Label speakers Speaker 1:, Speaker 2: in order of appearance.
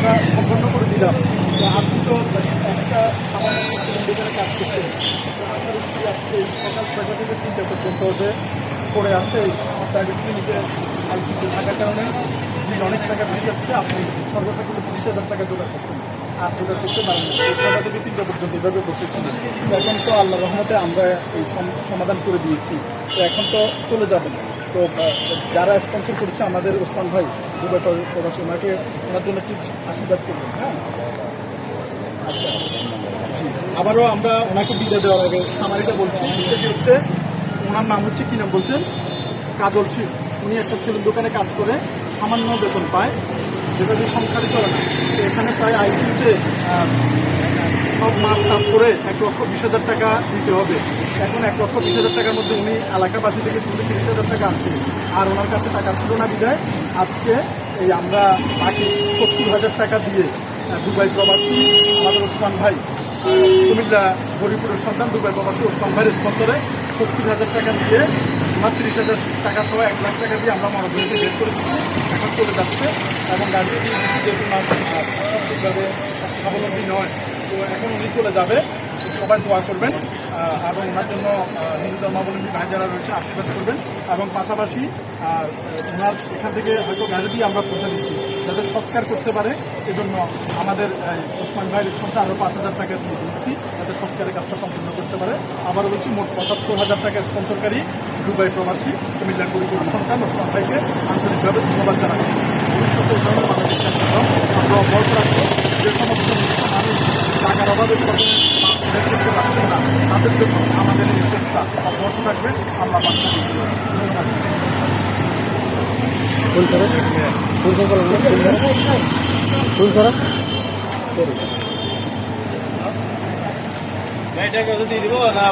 Speaker 1: আমরা সম্পন্ন করে দিলাম। তো আপনি তো একটা সামান্য দোকানে কাজ করছেন, তো আপনার স্ত্রী আজকে সকাল 6টা থেকে 3টা পর্যন্ত যে পড়ে আছে প্রাইভেট ক্লিনিকে আইসিইউ থাকার কারণে বিল অনেক টাকা বেশি আসছে। আপনি সর্বসাকুল্য 30,000 টাকা জোগাড় করছেন, আর জোগাড় করতে পারেন না। 6টা থেকে 3টা পর্যন্ত এভাবে বসেছিলেন। তো এখন তো আল্লাহ রহমতে আমরা এই সমাধান করে দিয়েছি। তো এখন তো চলে যাবেন। তো যারা স্পন্সর করেছে আমাদের ওসমান ভাই দুবাই প্রবাসী, ওনাকে ওনার জন্য একটু আশীর্বাদ করবেন। হ্যাঁ, আচ্ছা, জি। আবারও আমরা ওনাকে বিদায় দেওয়ার আগে সামারিটা বলছি। বিষয়টি হচ্ছে, ওনার নাম হচ্ছে কি নাম বলছেন, কাজল শীল। উনি একটা সেলুন দোকানে কাজ করে সামান্য বেতন পায়, যেটা দিয়ে সংসারে চলে না। তো এখানে প্রায় আইসিইউতে সব মাপ টাপ করে 1,20,000 টাকা দিতে হবে। এখন 1,20,000 টাকার মধ্যে উনি এলাকাবাসী থেকে তুলে 30,000 টাকা আনছে, আর ওনার কাছে টাকা ছিল না বিদায় আজকে এই আমরা বাকি 70,000 টাকা দিয়ে দুবাই প্রবাসী আমাদের ওসমান ভাই, কুমিল্লা হরিপুরের সন্তান দুবাই প্রবাসী ওসমান ভাইয়ের স্পন্সরে 70,000 টাকা দিয়ে 30,000 টাকা সহ 1 লাখ টাকা দিয়ে আমরা মনোভূমিতে বের করেছি। এখন চলে যাচ্ছে এবং গাড়ি যেহেতু ঠিকভাবে স্বাবলম্বী নয়, তো এখন উনি চলে যাবে। সবাই দোয়া করবেন এবং ওনার জন্য হিন্দু ধর্মাবলম্বী ভাই যারা রয়েছে আশীর্বাদ করবেন। এবং পাশাপাশি ওনার এখান থেকে হয়তো গাড়ি দিয়ে আমরা পৌঁছে দিচ্ছি যাতে সৎকার করতে পারে। এজন্য আমাদের ওসমান ভাইয়ের স্পন্সর আরও 5,000 টাকা দিয়ে দিচ্ছি যাতে সৎকারের কাজটা সম্পূর্ণ করতে পারে। আবারও বলছি, মোট 75,000 টাকা স্পন্সরকারী দুবাই প্রবাসী কুমিল্লার পরিপূর্ণ সন্তান ওসমান ভাইকে আন্তরিকভাবে ধন্যবাদ জানাচ্ছি। ভবিষ্যতে এই ধরনের মানবিক কার্যক্রম আমরা অব্যাহত রাখবো। যে সমস্ত মানুষ টাকার অভাবে বের করতে পারছেন না, তাদের জন্য আমাদের এই চেষ্টা অব্যাহত থাকবে। আল্লাহ
Speaker 2: গাড়িটাকে দিয়ে দিব না